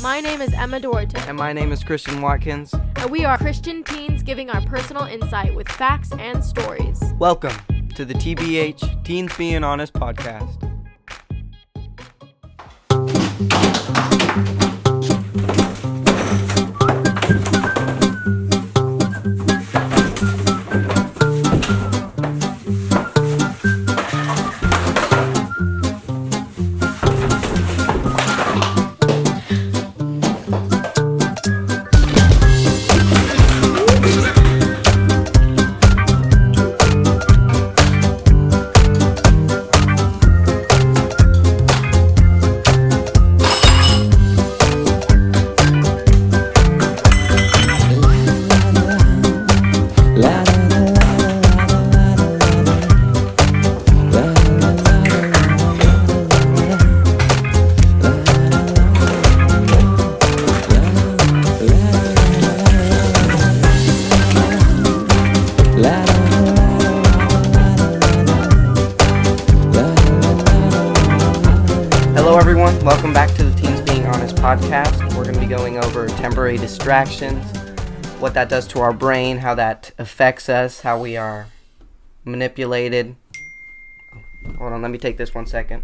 My name is Emma Duarte. And my name is Christian Watkins. And we are Christian teens giving our personal insight with facts and stories. Welcome to the TBH Teens Being Honest podcast. Welcome back to the Teens Being Honest podcast. We're going to be going over temporary distractions, what that does to our brain, how that affects us, how we are manipulated. Hold on, let me take this 1 second.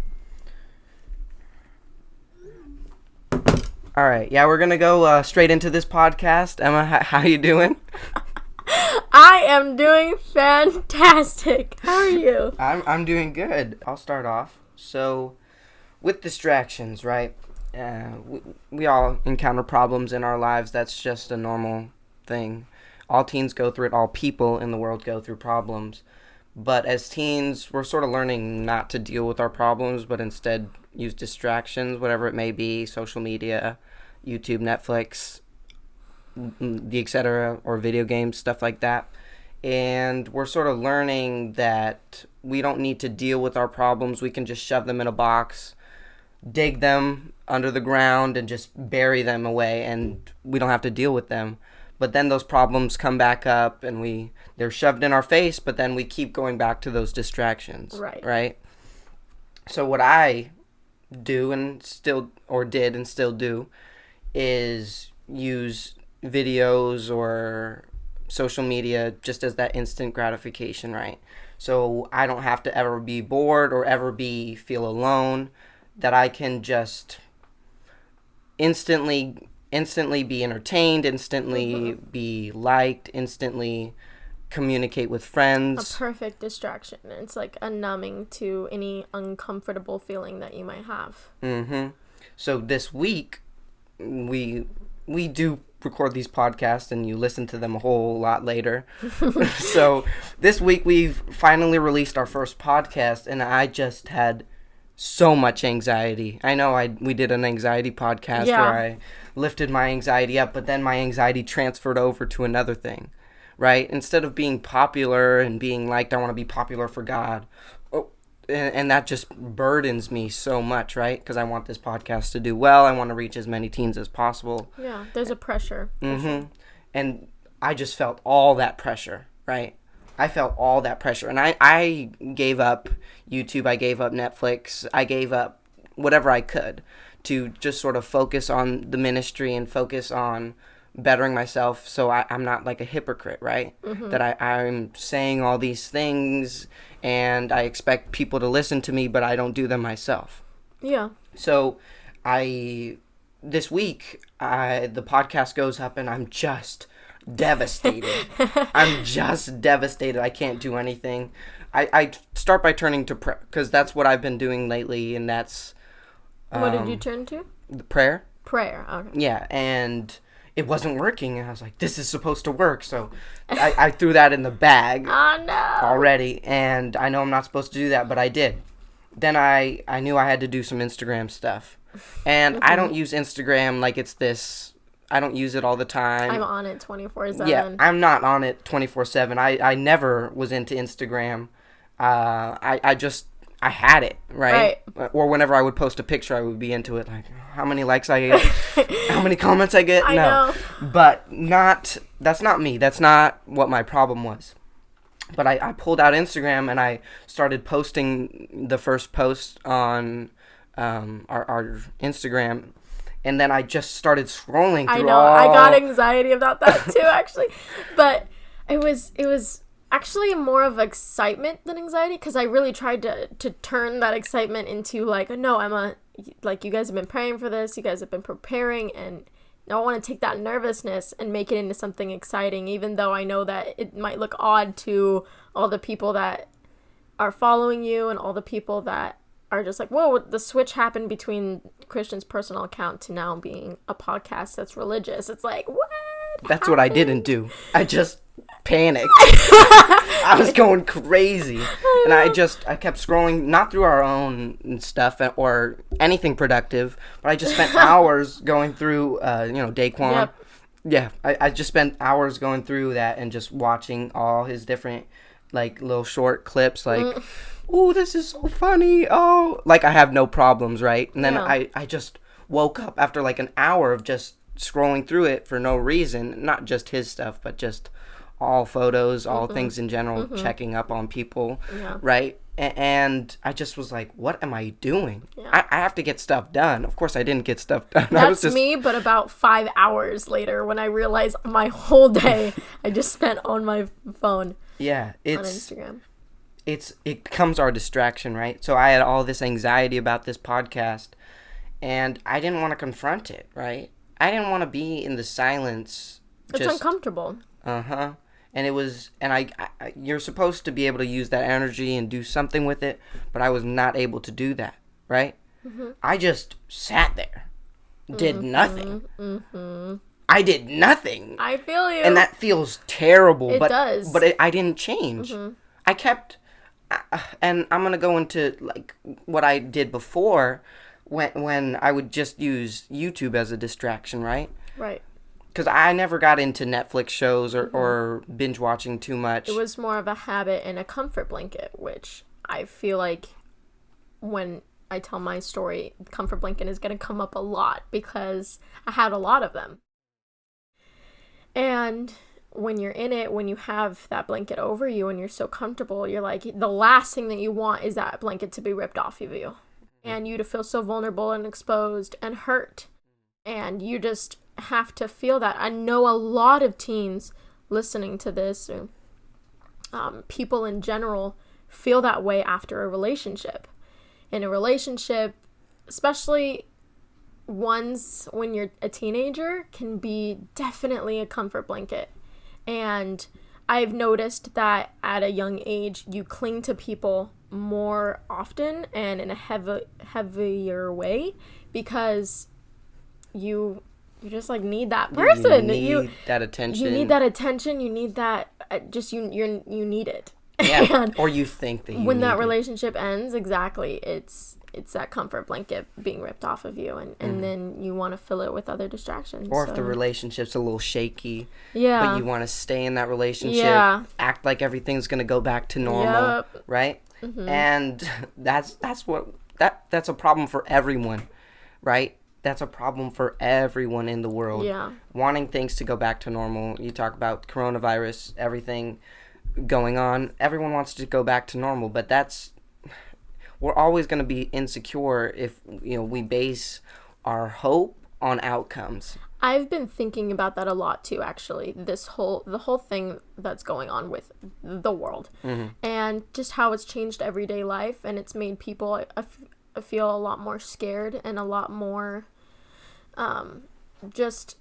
Alright, yeah, we're going to go straight into this podcast. Emma, how you doing? I am doing fantastic. How are you? I'm doing good. I'll start off. So, with distractions, right? We all encounter problems in our lives. That's just a normal thing. All teens go through it. All people in the world go through problems. But as teens, we're sort of learning not to deal with our problems, but instead use distractions, whatever it may be, social media, YouTube, Netflix, the etc., or video games, stuff like that. And we're sort of learning that we don't need to deal with our problems. We can just shove them in a box, dig them under the ground, and just bury them away, and we don't have to deal with them. But then those problems come back up, and they're shoved in our face, but then we keep going back to those distractions. Right? So what I do and still do is use videos or social media just as that instant gratification, right? So I don't have to ever be bored or ever feel alone, that I can just instantly be entertained, instantly be liked, instantly communicate with friends. A perfect distraction. It's like a numbing to any uncomfortable feeling that you might have. So this week, we do record these podcasts and you listen to them a whole lot later. So this week we've finally released our first podcast, and I just had so much anxiety. I know we did an anxiety podcast where I lifted my anxiety up, but then my anxiety transferred over to another thing, right? Instead of being popular and being liked, I want to be popular for God. And that just burdens me so much, right? Because I want this podcast to do well. I want to reach as many teens as possible. Yeah, there's a pressure. Sure. And I just felt all that pressure, right? I felt all that pressure. And I gave up YouTube. I gave up Netflix. I gave up whatever I could to just sort of focus on the ministry and focus on bettering myself, so I'm not like a hypocrite, right? That I'm saying all these things and I expect people to listen to me, but I don't do them myself. Yeah. So this week, the podcast goes up and I'm just devastated. I'm just devastated. I can't do anything. I start by turning to prayer, because that's what I've been doing lately, and that's... what did you turn to? The prayer. Prayer, okay. Yeah, and it wasn't working, and I was like, this is supposed to work, so I threw that in the bag already, and I know I'm not supposed to do that, but I did. Then I knew I had to do some Instagram stuff, and I don't use Instagram like it's this... I don't use it all the time. I'm on it 24/7. Yeah, I'm not on it 24/7. I never was into Instagram. I had it, right? Or whenever I would post a picture, I would be into it, like, how many likes I get, how many comments I get. I know. But that's not me. That's not what my problem was. But I pulled out Instagram and I started posting the first post on our Instagram, and then I just started scrolling through I know. I got anxiety about that too, actually. But it was actually more of excitement than anxiety, because I really tried to turn that excitement into like, no, like, you guys have been praying for this, you guys have been preparing, and now I want to take that nervousness and make it into something exciting, even though I know that it might look odd to all the people that are following you and all the people that are just like, whoa, the switch happened between Christian's personal account to now being a podcast that's religious. It's like, what? That's what I didn't do. I just panicked. I was going crazy. And I kept scrolling, not through our own stuff or anything productive, but I just spent hours going through, Daquan. Yep. Yeah, I just spent hours going through that and just watching all his different, like, little short clips, like, oh, this is so funny. Oh, like, I have no problems, right? And then I just woke up after, like, an hour of just scrolling through it for no reason. Not just his stuff, but just all photos, all things in general, checking up on people, right? And I just was like, what am I doing? Yeah. I have to get stuff done. Of course, I didn't get stuff done. That's me, but about 5 hours later when I realized my whole day I just spent on my phone. Yeah, on Instagram. It becomes our distraction, right? So I had all this anxiety about this podcast, and I didn't want to confront it, right? I didn't want to be in the silence. It's uncomfortable. Uh-huh. And it was, and I you're supposed to be able to use that energy and do something with it, but I was not able to do that, right? I just sat there, did nothing. I did nothing. I feel you. And that feels terrible. It does. But I didn't change. I kept, and I'm going to go into like what I did before when I would just use YouTube as a distraction, right? Right. Because I never got into Netflix shows or binge watching too much. It was more of a habit and a comfort blanket, which I feel like when I tell my story, comfort blanket is going to come up a lot because I had a lot of them. And when you're in it, when you have that blanket over you and you're so comfortable, you're like, the last thing that you want is that blanket to be ripped off of you and you to feel so vulnerable and exposed and hurt. And you just have to feel that. I know a lot of teens listening to this, or people in general, feel that way after a relationship. In a relationship, especially ones when you're a teenager, can be definitely a comfort blanket. And I've noticed that at a young age, you cling to people more often and in a heavier way because you just like need that person. You need that attention. You need that attention. You need that. You need it. Yeah. Or you think that you when need that it. relationship ends, exactly. It's that comfort blanket being ripped off of you, and then you want to fill it with other distractions. Or if the relationship's a little shaky, yeah, but you want to stay in that relationship, act like everything's gonna go back to normal, right? And that's a problem for everyone, right? That's a problem for everyone in the world. Yeah. Wanting things to go back to normal. You talk about coronavirus, everything going on. Everyone wants to go back to normal, but we're always going to be insecure if, we base our hope on outcomes. I've been thinking about that a lot too, actually. The whole thing that's going on with the world, and just how it's changed everyday life, and it's made people I feel a lot more scared and a lot more just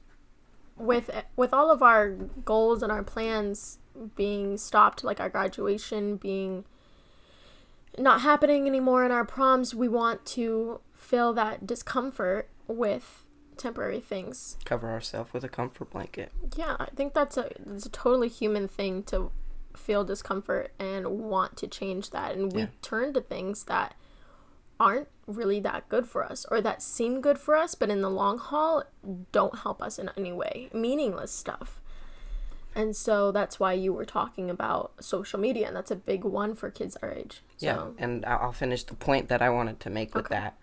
with all of our goals and our plans being stopped, like our graduation being not happening anymore and our proms, we want to fill that discomfort with temporary things. Cover ourselves with a comfort blanket. Yeah, I think it's a totally human thing to feel discomfort and want to change that, and we turn to things that aren't really that good for us or that seem good for us, but in the long haul don't help us in any way. Meaningless stuff. And so that's why you were talking about social media, and that's a big one for kids our age. So. Yeah, and I'll finish the point that I wanted to make with that.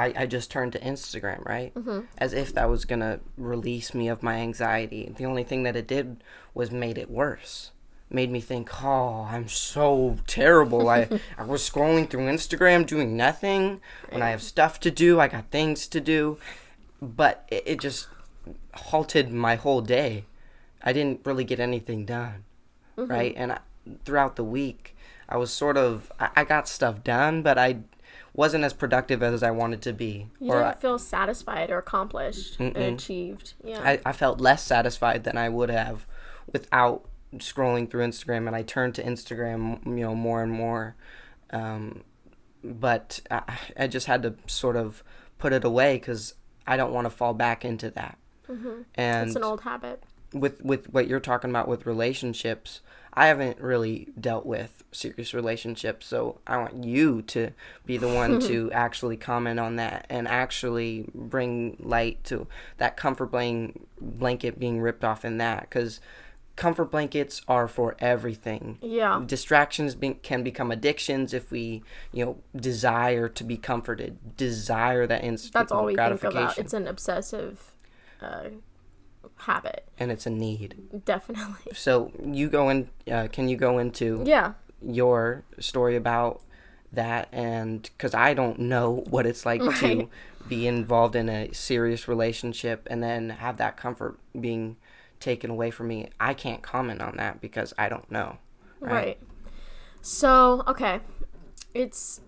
I just turned to Instagram, right? As if that was going to release me of my anxiety. The only thing that it did was made it worse. Made me think, oh, I'm so terrible. I was scrolling through Instagram doing nothing when I have stuff to do. I got things to do. but it just halted my whole day. I didn't really get anything done, right? And throughout the week, I was I got stuff done, but I wasn't as productive as I wanted to be. You didn't feel satisfied or accomplished and achieved. Yeah. I felt less satisfied than I would have without scrolling through Instagram, and I turned to Instagram, more and more. But I just had to sort of put it away because I don't want to fall back into that. And it's an old habit. With what you're talking about with relationships, I haven't really dealt with serious relationships, so I want you to be the one to actually comment on that and actually bring light to that comfort blanket being ripped off in that, because comfort blankets are for everything. Yeah. Distractions can become addictions if we, desire to be comforted, desire that instant That's all we gratification. think about. It's an obsessive habit. And it's a need. Definitely. So you go in. Can you go into your story about that? And because I don't know what it's like to be involved in a serious relationship and then have that comfort being taken away from me. I can't comment on that because I don't know. Right. So, okay. It's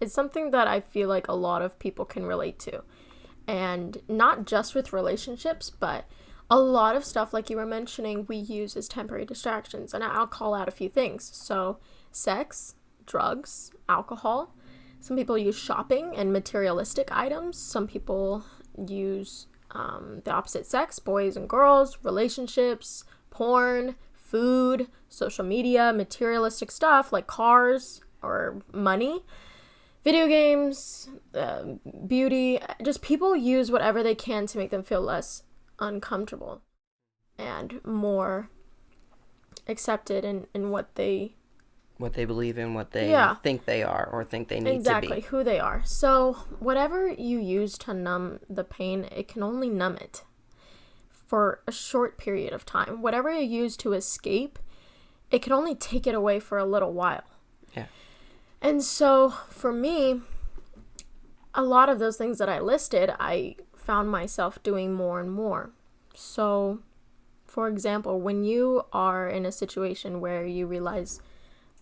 something that I feel like a lot of people can relate to. And not just with relationships, but a lot of stuff like you were mentioning we use as temporary distractions. And I'll call out a few things. So, sex, drugs, alcohol. Some people use shopping and materialistic items. Some people use the opposite sex, boys and girls, relationships, porn, food, social media, materialistic stuff like cars or money. Video games, beauty, just people use whatever they can to make them feel less uncomfortable and more accepted in what they believe in, what they think they are or think they need to be. Exactly, who they are. So whatever you use to numb the pain, it can only numb it for a short period of time. Whatever you use to escape, it can only take it away for a little while. Yeah. And so, for me, a lot of those things that I listed, I found myself doing more and more. So, for example, when you are in a situation where you realize,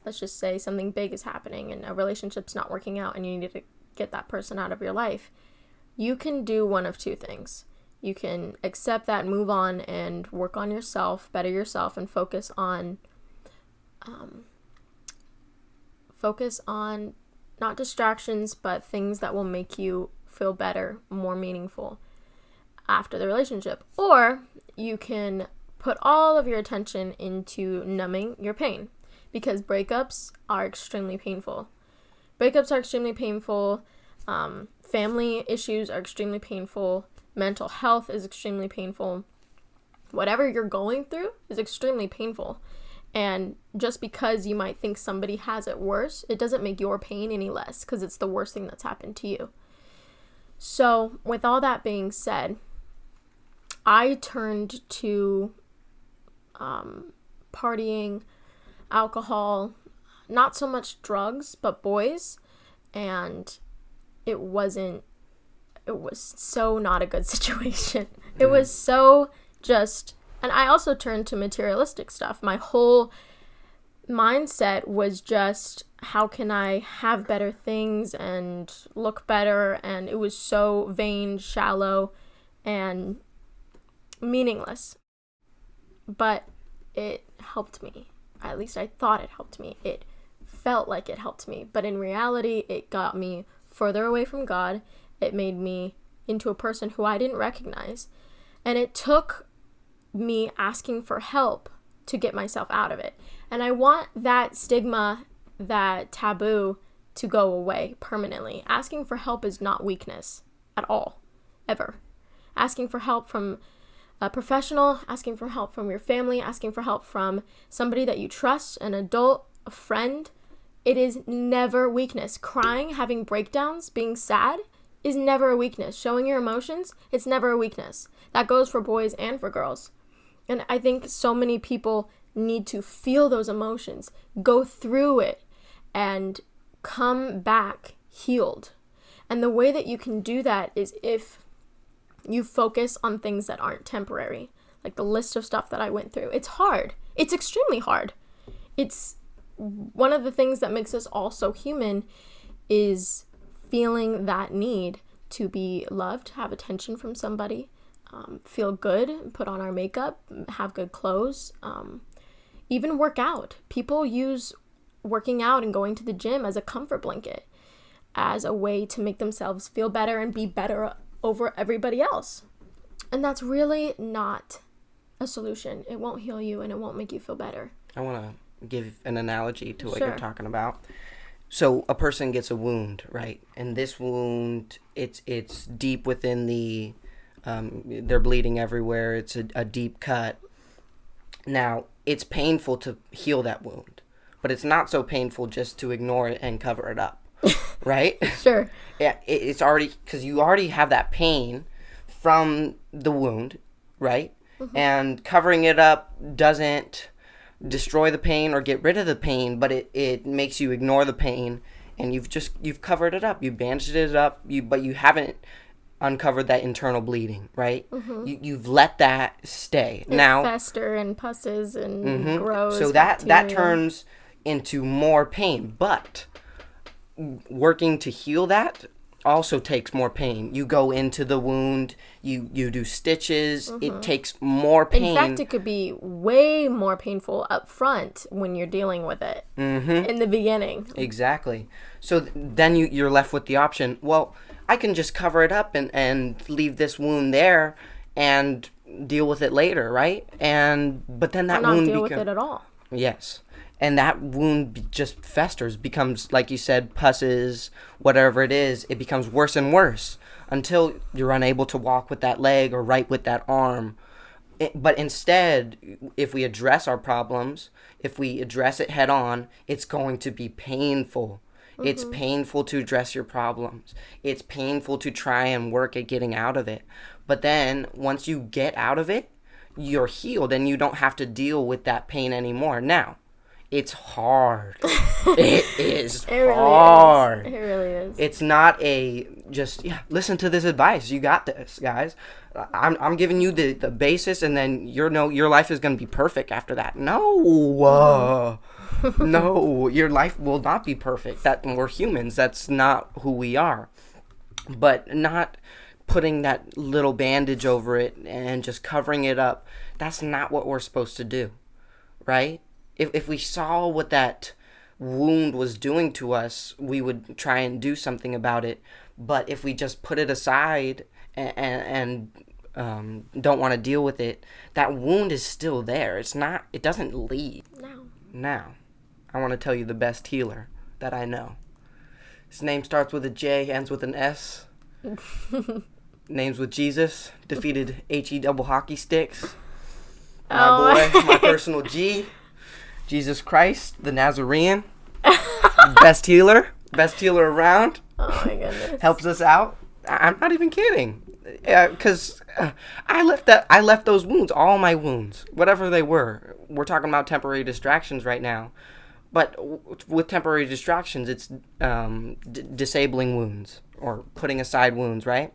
let's just say something big is happening and a relationship's not working out and you need to get that person out of your life, you can do one of two things. You can accept that, move on, and work on yourself, better yourself, and focus on not distractions, but things that will make you feel better, more meaningful after the relationship. Or you can put all of your attention into numbing your pain, because breakups are extremely painful. Family issues are extremely painful. Mental health is extremely painful. Whatever you're going through is extremely painful. And just because you might think somebody has it worse, it doesn't make your pain any less, because it's the worst thing that's happened to you. So, with all that being said, I turned to partying, alcohol, not so much drugs, but boys, and it was so not a good situation. It was so just... And I also turned to materialistic stuff. My whole mindset was just, how can I have better things and look better? And it was so vain, shallow, and meaningless. But it helped me. At least I thought it helped me. It felt like it helped me. But in reality, it got me further away from God. It made me into a person who I didn't recognize. And it took me asking for help to get myself out of it. And I want that stigma, that taboo, to go away permanently. Asking for help is not weakness at all, ever. Asking for help from a professional, asking for help from your family, asking for help from somebody that you trust, an adult, a friend, it is never weakness. Crying, having breakdowns, being sad is never a weakness. Showing your emotions, it's never a weakness. That goes for boys and for girls. And I think so many people need to feel those emotions, go through it, and come back healed. And the way that you can do that is if you focus on things that aren't temporary. Like the list of stuff that I went through. It's hard. It's extremely hard. It's one of the things that makes us all so human is feeling that need to be loved, have attention from somebody, feel good, put on our makeup, have good clothes, even work out. People use working out and going to the gym as a comfort blanket, as a way to make themselves feel better and be better over everybody else. And that's really not a solution. It won't heal you and it won't make you feel better. I want to give an analogy to what Sure. you're talking about. So a person gets a wound, right? And this wound, it's deep within the, they're bleeding everywhere. It's a deep cut. Now, it's painful to heal that wound, but it's not so painful just to ignore it and cover it up, right? Sure. Yeah, it's already, because you already have that pain from the wound, right? Mm-hmm. And covering it up doesn't destroy the pain or get rid of the pain, but it makes you ignore the pain, and you've covered it up, you bandaged it up, but you haven't uncovered that internal bleeding, right? Mm-hmm. You've let that stay. It now fester and pusses and grows. So that turns into more pain, but working to heal that also takes more pain. You go into the wound, you do stitches, it takes more pain. In fact, it could be way more painful up front when you're dealing with it in the beginning. Exactly. So then you're left with the option, well, I can just cover it up and leave this wound there and deal with it later, right? But then that wound deal with it at all. Yes. And that wound just festers, becomes, like you said, pusses, whatever it is. It becomes worse and worse until you're unable to walk with that leg or write with that arm. But instead, if we address our problems, if we address it head on, it's going to be painful. Mm-hmm. It's painful to address your problems. It's painful to try and work at getting out of it. But then, once you get out of it, you're healed and you don't have to deal with that pain anymore. Now, it's hard. It is hard. It really is. It's not listen to this advice. You got this, guys. I'm giving you the basis, and then your life is going to be perfect after that. No. No, your life will not be perfect. That we're humans. That's not who we are. But not putting that little bandage over it and just covering it up, that's not what we're supposed to do, right? If we saw what that wound was doing to us, we would try and do something about it. But if we just put it aside and don't want to deal with it, that wound is still there. It doesn't leave. No. Now, I want to tell you the best healer that I know. His name starts with a J, ends with an S. Name's with Jesus. Defeated HE double hockey sticks. My boy, my personal G. Jesus Christ, the Nazarene. Best healer around. Oh my goodness. Helps us out. I'm not even kidding. Because I left those wounds, all my wounds, whatever they were. We're talking about temporary distractions right now. But with temporary distractions, it's disabling wounds or putting aside wounds, right?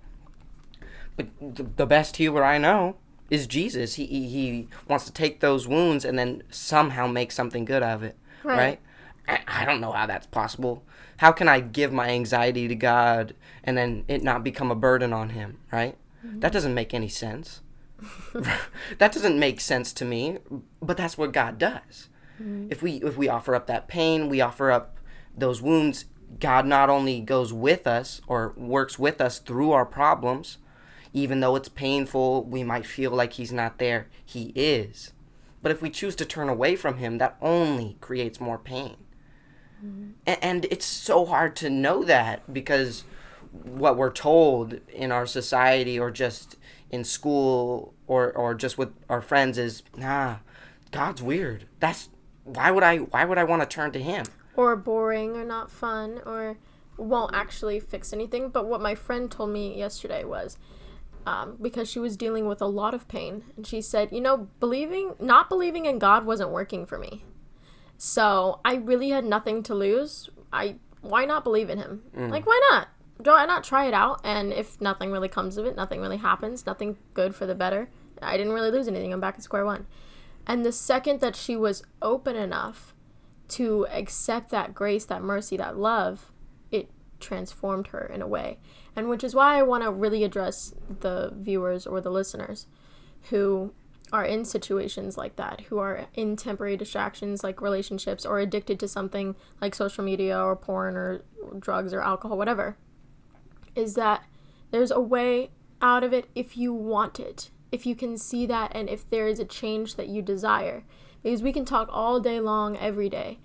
But the best healer I know is Jesus. He wants to take those wounds and then somehow make something good out of it, right? I don't know how that's possible. How can I give my anxiety to God and then it not become a burden on him, right? Mm-hmm. That doesn't make any sense. That doesn't make sense to me, but that's what God does. Mm-hmm. If we offer up that pain, we offer up those wounds, God not only goes with us or works with us through our problems. Even though it's painful, we might feel like he's not there. He is. But if we choose to turn away from him, that only creates more pain. Mm-hmm. And it's so hard to know that because what we're told in our society or just in school or just with our friends is, God's weird. Why would I want to turn to him? Or boring or not fun or won't actually fix anything. But what my friend told me yesterday was, because she was dealing with a lot of pain. And she said, not believing in God wasn't working for me. So I really had nothing to lose. Why not believe in him? Like, why not? why not try it out? And if nothing really comes of it, nothing really happens, nothing good for the better, I didn't really lose anything. I'm back at square one. And the second that she was open enough to accept that grace, that mercy, that love, it transformed her in a way. And which is why I want to really address the viewers or the listeners who are in situations like that, who are in temporary distractions like relationships, or addicted to something like social media or porn or drugs or alcohol, whatever, is that there's a way out of it if you want it, if you can see that, and if there is a change that you desire. Because we can talk all day long, every day,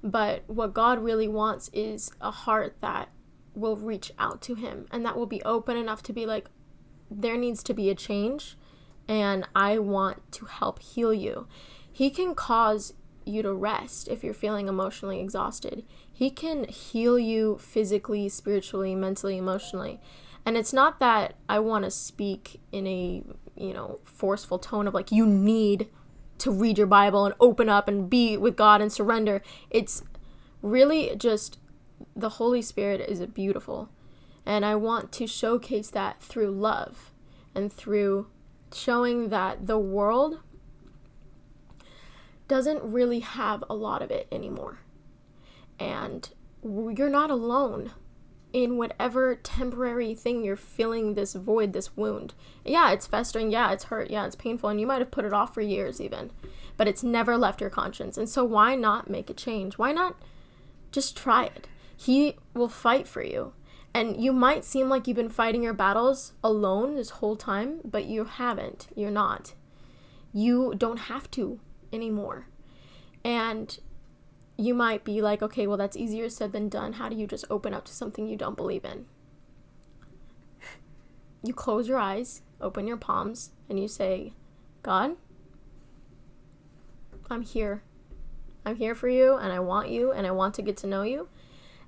but what God really wants is a heart that will reach out to him, and that will be open enough to be like, there needs to be a change, and I want to help heal you. He can cause you to rest if you're feeling emotionally exhausted. He can heal you physically, spiritually, mentally, emotionally. And it's not that I want to speak in a, forceful tone of like, you need to read your Bible and open up and be with God and surrender. It's really just the Holy Spirit is beautiful. And I want to showcase that through love and through showing that the world doesn't really have a lot of it anymore. And you're not alone in whatever temporary thing you're feeling, this void, this wound. Yeah, it's festering. Yeah, it's hurt. Yeah, it's painful. And you might have put it off for years even. But it's never left your conscience. And so why not make a change? Why not just try it? He will fight for you. And you might seem like you've been fighting your battles alone this whole time, but you haven't. You're not. You don't have to anymore. And you might be like, okay, well, that's easier said than done. How do you just open up to something you don't believe in? You close your eyes, open your palms, and you say, God, I'm here. I'm here for you, and I want to get to know you.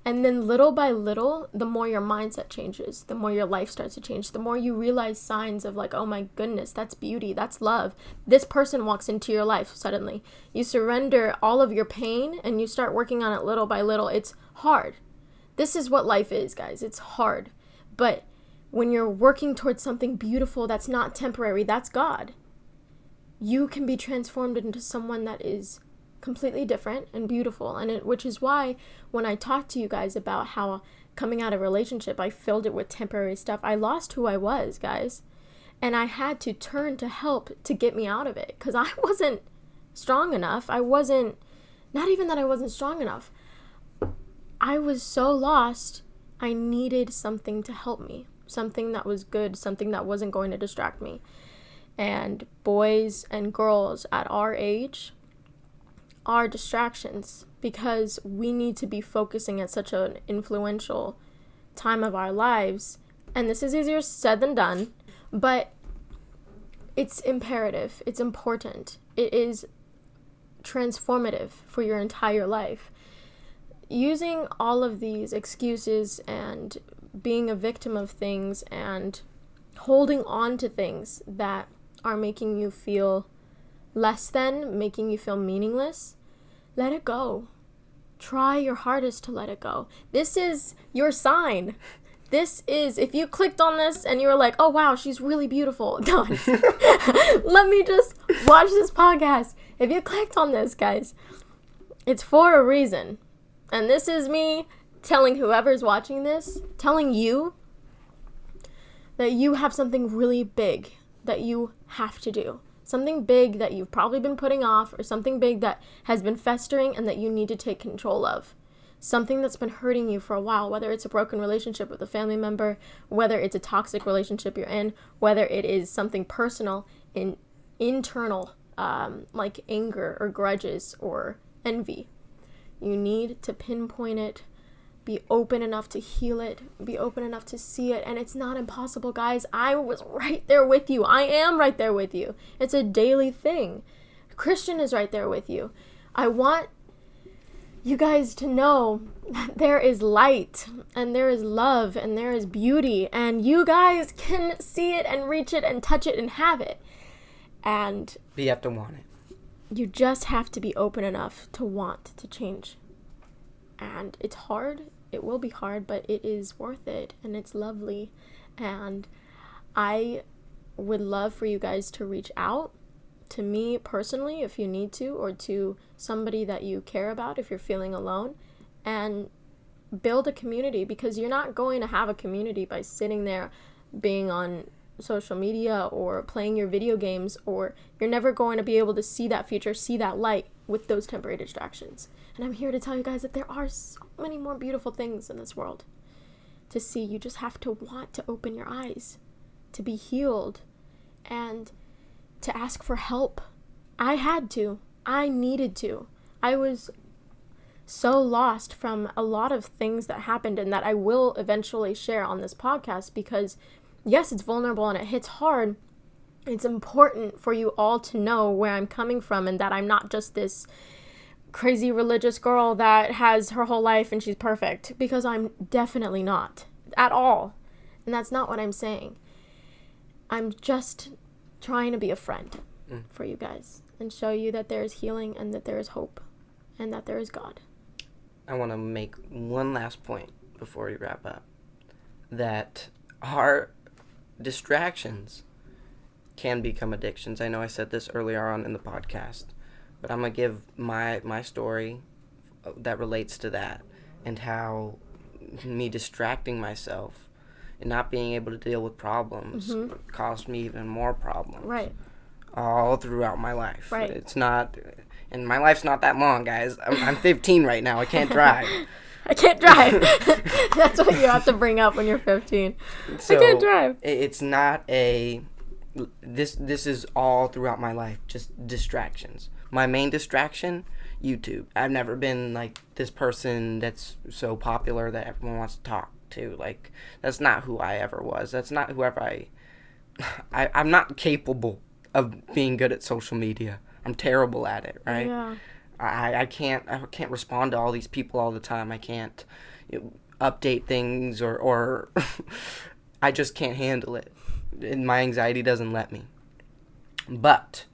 And then little by little, the more your mindset changes, the more your life starts to change, the more you realize signs of like, oh my goodness, that's beauty, that's love. This person walks into your life suddenly. You surrender all of your pain and you start working on it little by little. It's hard. This is what life is, guys. It's hard. But when you're working towards something beautiful that's not temporary, that's God. You can be transformed into someone that is completely different and beautiful, and which is why when I talked to you guys about how coming out of a relationship, I filled it with temporary stuff. I lost who I was, guys, and I had to turn to help to get me out of it because I wasn't strong enough. Not even that I wasn't strong enough. I was so lost. I needed something to help me, something that was good, something that wasn't going to distract me. And boys and girls at our age are distractions because we need to be focusing at such an influential time of our lives. And this is easier said than done, but it's imperative. It's important. It is transformative for your entire life. Using all of these excuses and being a victim of things and holding on to things that are making you feel less than, making you feel meaningless, let it go. Try your hardest to let it go. This is your sign. This is, if you clicked on this and you were like, oh wow, she's really beautiful. No, let me just watch this podcast. If you clicked on this, guys, it's for a reason. And this is me telling whoever's watching this, telling you that you have something really big that you have to do. Something big that you've probably been putting off, or something big that has been festering and that you need to take control of. Something that's been hurting you for a while, whether it's a broken relationship with a family member, whether it's a toxic relationship you're in, whether it is something personal, internal, like anger or grudges or envy. You need to pinpoint it. Be open enough to heal it. Be open enough to see it. And it's not impossible, guys. I was right there with you. I am right there with you. It's a daily thing. Christian is right there with you. I want you guys to know that there is light and there is love and there is beauty. And you guys can see it and reach it and touch it and have it. And but you have to want it. You just have to be open enough to want to change. And it's hard. it will be hard, but it is worth it, and it's lovely. And I would love for you guys to reach out to me personally if you need to, or to somebody that you care about if you're feeling alone, and build a community, because you're not going to have a community by sitting there being on social media or playing your video games, or you're never going to be able to see that future, see that light with those temporary distractions. And I'm here to tell you guys that there are so many more beautiful things in this world to see. You just have to want to open your eyes, to be healed, and to ask for help. I had to. I needed to. I was so lost from a lot of things that happened, and that I will eventually share on this podcast, because yes, it's vulnerable and it hits hard. It's important for you all to know where I'm coming from, and that I'm not just this crazy religious girl that has her whole life and she's perfect, because I'm definitely not at all. And that's not what I'm saying. I'm just trying to be a friend for you guys and show you that there is healing, and that there is hope, and that there is God. I want to make one last point before we wrap up, that our distractions can become addictions. I know I said this earlier on in the podcast, but I'm going to give my story that relates to that, and how me distracting myself and not being able to deal with problems caused me even more problems. Right. All throughout my life. Right. It's not, and my life's not that long, guys. I'm 15 right now. I can't drive. I can't drive. That's what you have to bring up when you're 15. So I can't drive. It's not this is all throughout my life, just distractions. My main distraction, YouTube. I've never been like this person that's so popular that everyone wants to talk to. Like, that's not who I ever was. That's not whoever I'm not capable of being good at social media. I'm terrible at it, right? Yeah. I can't respond to all these people all the time. I can't update things or I just can't handle it. And my anxiety doesn't let me. But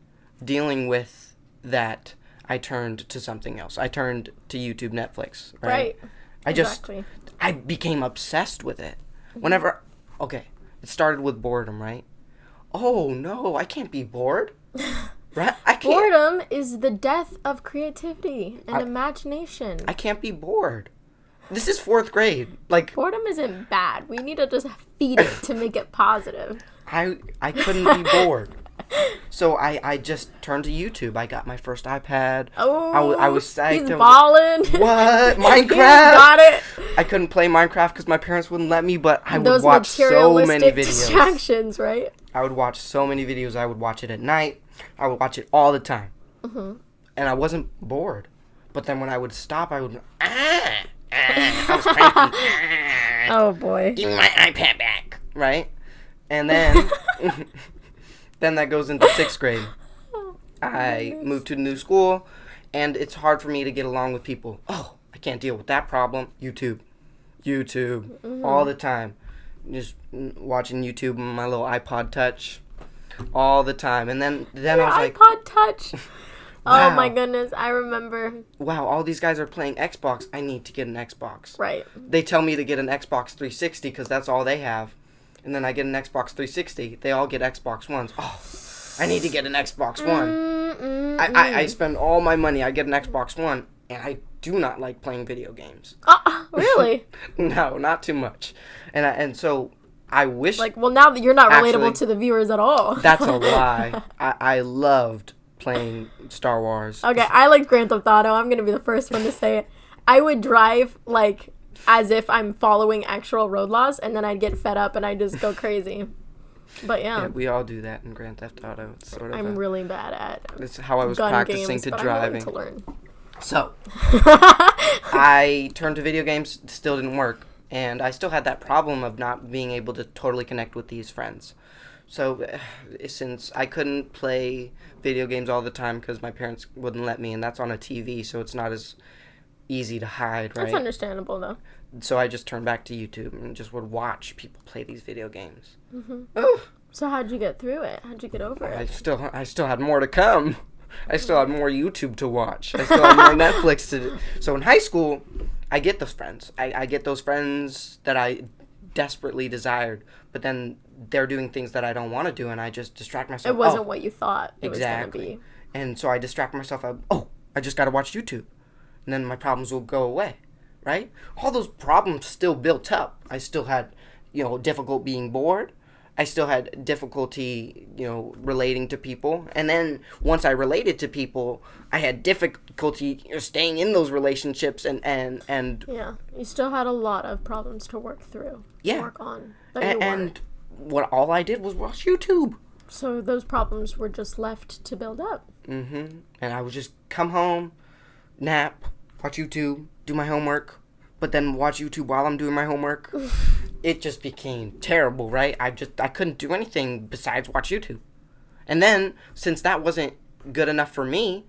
dealing with that, I turned to something else. I turned to YouTube, Netflix, right? Exactly. I became obsessed with it. Whenever, it started with boredom, right? Oh no, I can't be bored. Right? I can't. Boredom is the death of creativity and imagination. I can't be bored. This is 4th grade. Like, boredom isn't bad. We need to just feed it to make it positive. I couldn't be bored. So I just turned to YouTube. I got my first iPad. Oh, I was psyched. He's balling. What? Minecraft? Got it. I couldn't play Minecraft because my parents wouldn't let me, but I Those would watch so many videos. Distractions, right? I would watch so many videos. I would watch it at night. I would watch it all the time. And I wasn't bored. But then when I would stop, I would... I was cranky. Oh, boy. Give me my iPad back. Right? And then... then that goes into 6th grade. I moved to a new school, and it's hard for me to get along with people. Oh, I can't deal with that problem. YouTube. All the time. Just watching YouTube on my little iPod Touch all the time. And then I was like... iPod Touch. Wow. Oh my goodness, I remember. Wow, all these guys are playing Xbox. I need to get an Xbox. Right. They tell me to get an Xbox 360 because that's all they have. And then I get an Xbox 360. They all get Xbox Ones. Oh, I need to get an Xbox One. I spend all my money. I get an Xbox One, and I do not like playing video games. Really? No, not too much. And so I wish... Like, well, now that you're not relatable to the viewers at all. That's a lie. I loved playing Star Wars. Okay, I like Grand Theft Auto. I'm going to be the first one to say it. I would drive, like, as if I'm following actual road laws, and then I'd get fed up and I'd just go crazy. But yeah. We all do that in Grand Theft Auto. It's sort of I'm really bad at It's how I was gun practicing games, to but driving. I'm willing to learn. So, I turned to video games, still didn't work. And I still had that problem of not being able to totally connect with these friends. So, since I couldn't play video games all the time because my parents wouldn't let me, and that's on a TV, so it's not as easy to hide, right? That's understandable, though. So I just turned back to YouTube and just would watch people play these video games. So how'd you get through it? How'd you get over it? I still had more to come. I still had more YouTube to watch. I still had more Netflix to do. So in high school, I get those friends. I get those friends that I desperately desired, but then they're doing things that I don't want to do, and I just distract myself. It wasn't what you thought it exactly. was going to be. And so I distract myself. I just got to watch YouTube. And then my problems will go away, right? All those problems still built up. I still had, difficult being bored. I still had difficulty, relating to people. And then once I related to people, I had difficulty staying in those relationships and yeah, you still had a lot of problems to work through. Yeah. Work on. And all I did was watch YouTube. So those problems were just left to build up. Mm-hmm. And I would just come home, nap, watch YouTube, do my homework, but then watch YouTube while I'm doing my homework. It just became terrible, right? I couldn't do anything besides watch YouTube. And then, since that wasn't good enough for me,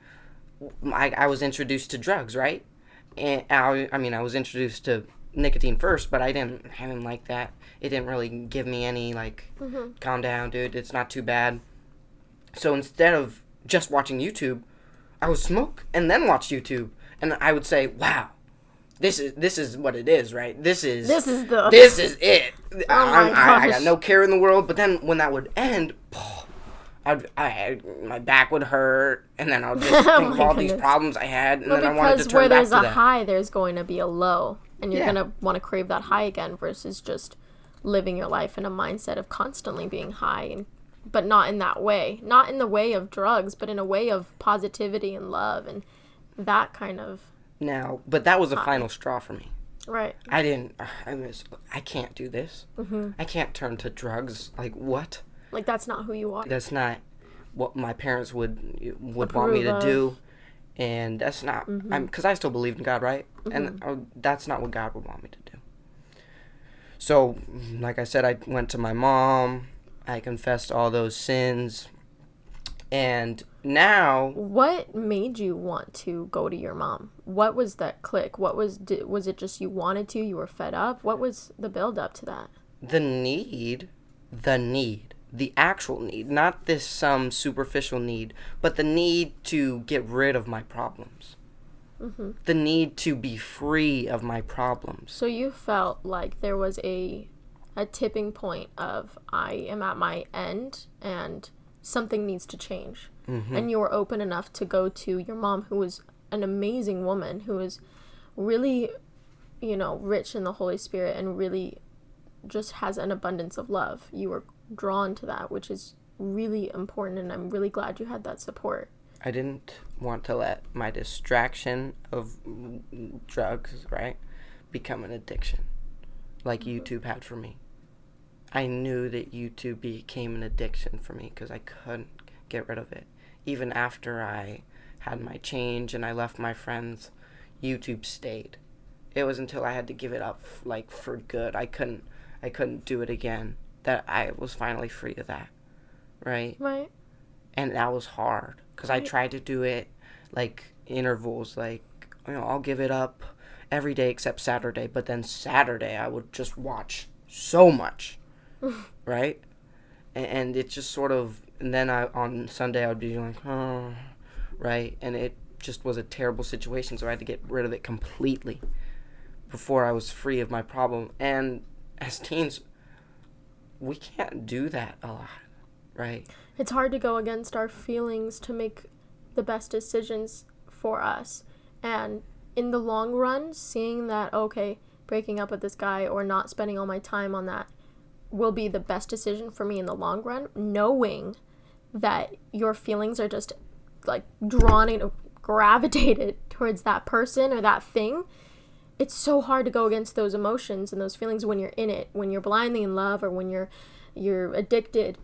I was introduced to drugs, right? And I was introduced to nicotine first, but I didn't like that. It didn't really give me any, calm down, dude, it's not too bad. So instead of just watching YouTube, I would smoke and then watch YouTube. And I would say, wow, this is what it is, right? This is it. I got no care in the world. But then when that would end, my back would hurt, and then I would just think of all these problems I had, and then I wanted to turn back to that. Because where there's a high, there's going to be a low, and you're going to want to crave that high again versus just living your life in a mindset of constantly being high, but not in that way. Not in the way of drugs, but in a way of positivity and love and that kind of... Now, but that was the final straw for me. Right. I can't do this. Mm-hmm. I can't turn to drugs. Like, what? Like, that's not who you are. That's not what my parents would want me to do. And that's not... Because I still believed in God, right? Mm-hmm. And that's not what God would want me to do. So, like I said, I went to my mom. I confessed all those sins. And now... What made you want to go to your mom? What was that click? Was it just you wanted to? You were fed up? What was the build up to that? The actual need, not this some superficial need, but the need to get rid of my problems. Mm-hmm. The need to be free of my problems. So you felt like there was a tipping point of I am at my end and something needs to change. Mm-hmm. And you were open enough to go to your mom, who was an amazing woman, who is really, rich in the Holy Spirit and really just has an abundance of love. You were drawn to that, which is really important, and I'm really glad you had that support. I didn't want to let my distraction of drugs, right, become an addiction like YouTube had for me. I knew that YouTube became an addiction for me because I couldn't get rid of it. Even after I had my change and I left my friends, YouTube stayed. It was until I had to give it up, for good. I couldn't do it again, that I was finally free of that, right? Right. And that was hard because I tried to do it intervals, I'll give it up every day except Saturday, but then Saturday I would just watch so much, right? And it just sort of, and then on Sunday I would be like, oh, right? And it just was a terrible situation, so I had to get rid of it completely before I was free of my problem. And as teens, we can't do that a lot, right? It's hard to go against our feelings to make the best decisions for us. And in the long run, seeing that, okay, breaking up with this guy or not spending all my time on that will be the best decision for me in the long run, knowing that your feelings are just drawn and gravitated towards that person or that thing. It's so hard to go against those emotions and those feelings when you're in it, when you're blindly in love or when you're addicted.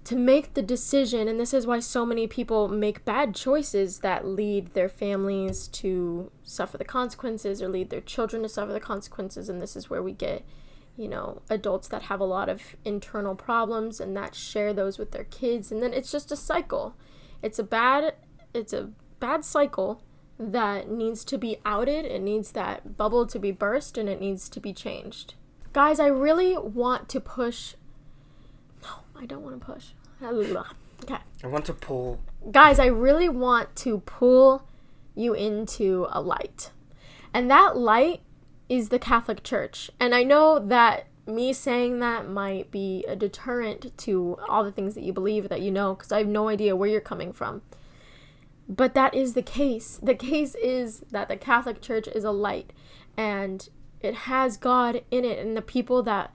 To make the decision, and this is why so many people make bad choices that lead their families to suffer the consequences or lead their children to suffer the consequences, and this is where we get, adults that have a lot of internal problems and that share those with their kids, and then it's just a cycle. It's a bad cycle that needs to be outed. It needs that bubble to be burst, and it needs to be changed. Guys, I really want to push... No, I don't want to push. Okay. I want to pull. Guys, I really want to pull you into a light. And that light is the Catholic Church. And I know that me saying that might be a deterrent to all the things that you believe, that you know, because I have no idea where you're coming from. But that is the case. The case is that the Catholic Church is a light, and it has God in it, and the people that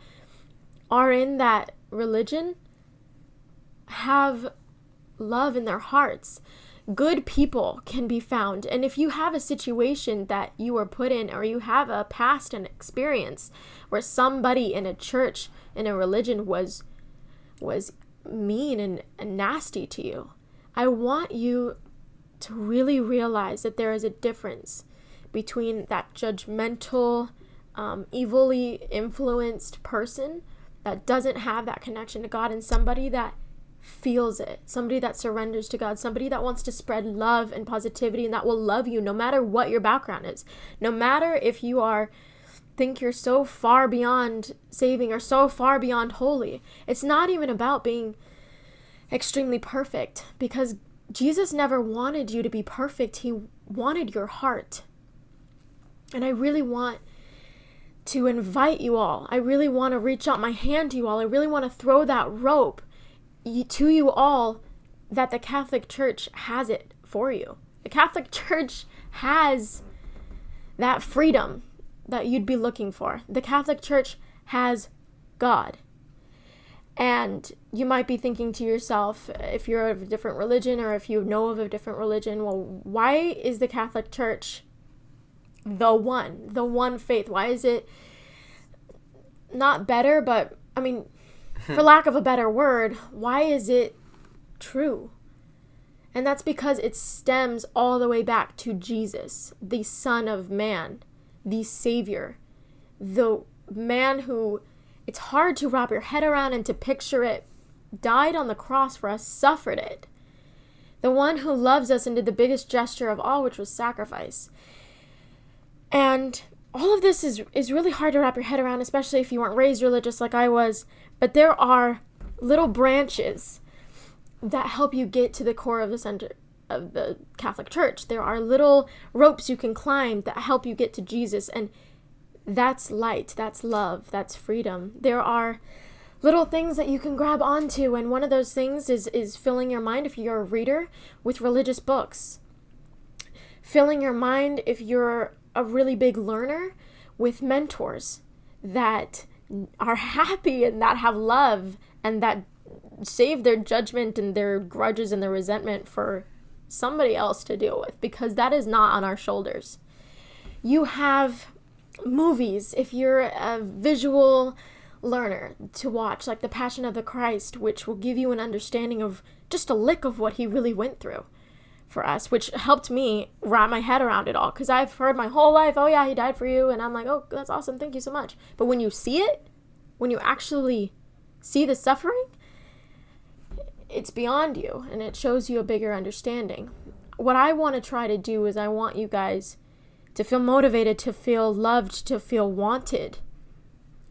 are in that religion have love in their hearts. Good people can be found. And if you have a situation that you were put in, or you have a past and experience where somebody in a church, in a religion was mean and nasty to you, I want you to really realize that there is a difference between that judgmental, evilly influenced person that doesn't have that connection to God, and somebody that feels it, somebody that surrenders to God, somebody that wants to spread love and positivity, and that will love you no matter what your background is. No matter if you think you're so far beyond saving or so far beyond holy. It's not even about being extremely perfect, because Jesus never wanted you to be perfect. He wanted your heart. And I really want to invite you all. I really want to reach out my hand to you all. I really want to throw that rope to you all, that the Catholic Church has it for you. The Catholic Church has that freedom that you'd be looking for. The Catholic Church has God. And you might be thinking to yourself, if you're of a different religion, or if you know of a different religion, well, why is the Catholic Church the one faith? Why is it not better, but, I mean, for lack of a better word, why is it true? And that's because it stems all the way back to Jesus, the Son of Man, the Savior, the man who, it's hard to wrap your head around and to picture it, died on the cross for us, suffered it. The one who loves us and did the biggest gesture of all, which was sacrifice. And all of this is really hard to wrap your head around, especially if you weren't raised religious like I was. But there are little branches that help you get to the core of the center of the Catholic Church. There are little ropes you can climb that help you get to Jesus. And that's light, that's love, that's freedom. There are little things that you can grab onto. And one of those things is filling your mind, if you're a reader, with religious books. Filling your mind, if you're a really big learner, with mentors that are happy and that have love and that save their judgment and their grudges and their resentment for somebody else to deal with, because that is not on our shoulders. You have movies, if you're a visual learner, to watch, like The Passion of the Christ, which will give you an understanding of just a lick of what he really went through for us, which helped me wrap my head around it all, because I've heard my whole life, oh yeah, he died for you, and I'm like, oh, that's awesome, thank you so much. But when you see it, when you actually see the suffering, it's beyond you, and it shows you a bigger understanding. What I want to try to do is I want you guys to feel motivated, to feel loved, to feel wanted,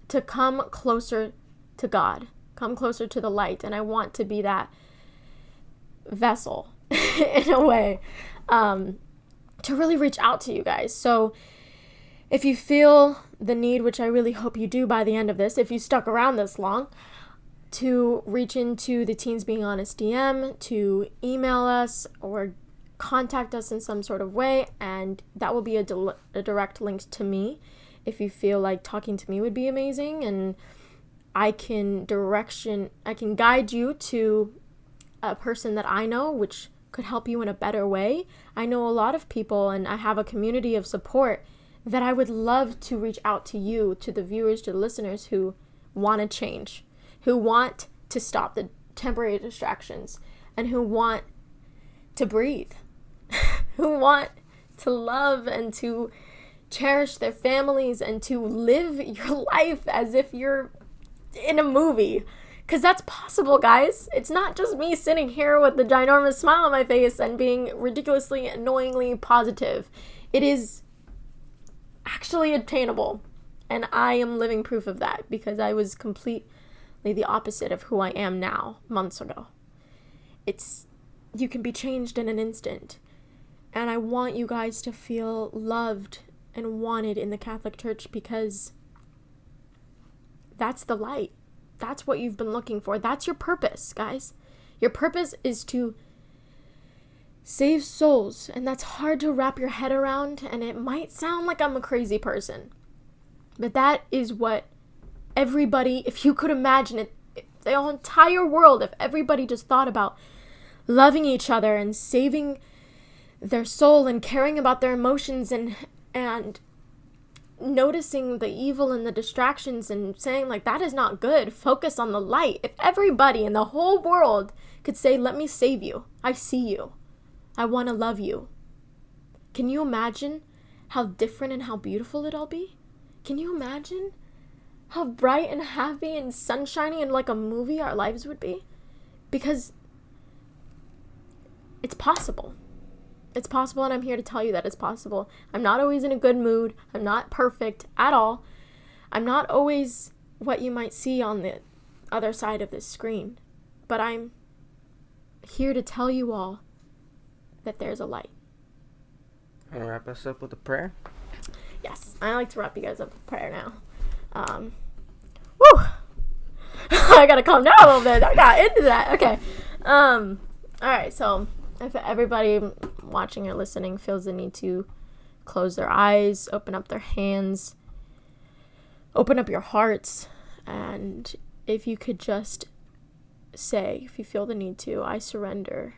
to come closer to God, come closer to the light. And I want to be that vessel in a way, to really reach out to you guys. So if you feel the need, which I really hope you do by the end of this, if you stuck around this long, to reach into the Teens Being Honest DM, to email us or contact us in some sort of way, and that will be a direct link to me if you feel like talking to me would be amazing, and I can guide you to a person that I know which could help you in a better way. I know a lot of people, and I have a community of support that I would love to reach out to you, to the viewers, to the listeners who want to change, who want to stop the temporary distractions, and who want to breathe, who want to love and to cherish their families and to live your life as if you're in a movie. Because that's possible, guys. It's not just me sitting here with the ginormous smile on my face and being ridiculously, annoyingly positive. It is actually obtainable. And I am living proof of that, because I was completely the opposite of who I am now months ago. You can be changed in an instant. And I want you guys to feel loved and wanted in the Catholic Church, because that's the light. That's what you've been looking for. That's your purpose, guys. Your purpose is to save souls, and that's hard to wrap your head around, and it might sound like I'm a crazy person, but that is what everybody, if you could imagine it, the entire world, if everybody just thought about loving each other and saving their soul and caring about their emotions and noticing the evil and the distractions and saying, like, that is not good, focus on the light. If everybody in the whole world could say, let me save you, I see you, I want to love you, can you imagine how different and how beautiful it'll be? Can you imagine how bright and happy and sunshiny and like a movie our lives would be? Because it's possible. It's possible, and I'm here to tell you that it's possible. I'm not always in a good mood. I'm not perfect at all. I'm not always what you might see on the other side of this screen. But I'm here to tell you all that there's a light. Want to wrap us up with a prayer? Yes, I like to wrap you guys up with prayer now. Woo! I gotta calm down a little bit. I got into that. Okay. Alright, so if everybody watching or listening feels the need to close their eyes, open up their hands, open up your hearts, and if you could just say, if you feel the need to, I surrender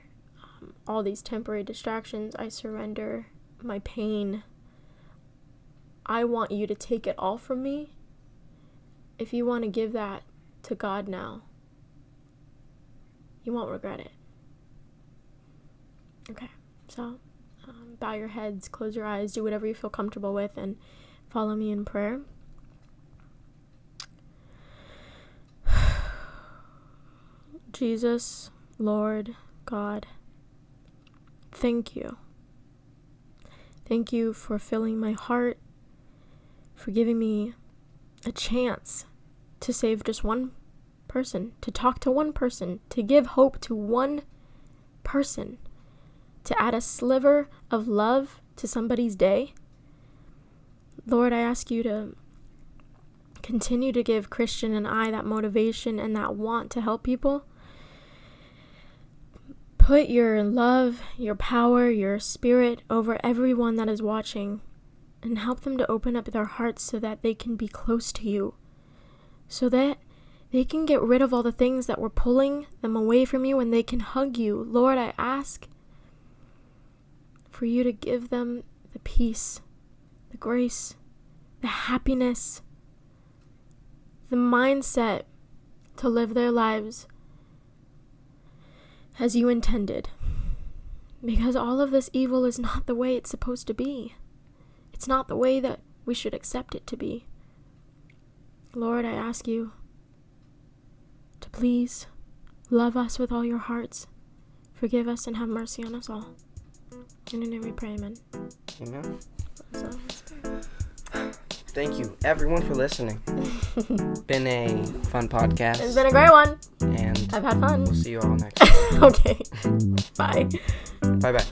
all these temporary distractions. I surrender my pain. I want you to take it all from me. If you want to give that to God now, you won't regret it. Okay, so bow your heads, close your eyes, do whatever you feel comfortable with, and follow me in prayer. Jesus, Lord, God, thank you. Thank you for filling my heart, for giving me a chance to save just one person, to talk to one person, to give hope to one person, to add a sliver of love to somebody's day. Lord, I ask you to continue to give Christian and I that motivation and that want to help people. Put your love, your power, your spirit over everyone that is watching, and help them to open up their hearts so that they can be close to you, so that they can get rid of all the things that were pulling them away from you, and they can hug you. Lord, I ask for you to give them the peace, the grace, the happiness, the mindset to live their lives as you intended. Because all of this evil is not the way it's supposed to be. It's not the way that we should accept it to be. Lord, I ask you to please love us with all your hearts. Forgive us and have mercy on us all. In your name we pray, amen. Amen. So, Thank you, everyone, for listening. Been a fun podcast. it's been a great one. And I've had fun. we'll see you all next time. Okay. Bye. Bye-bye.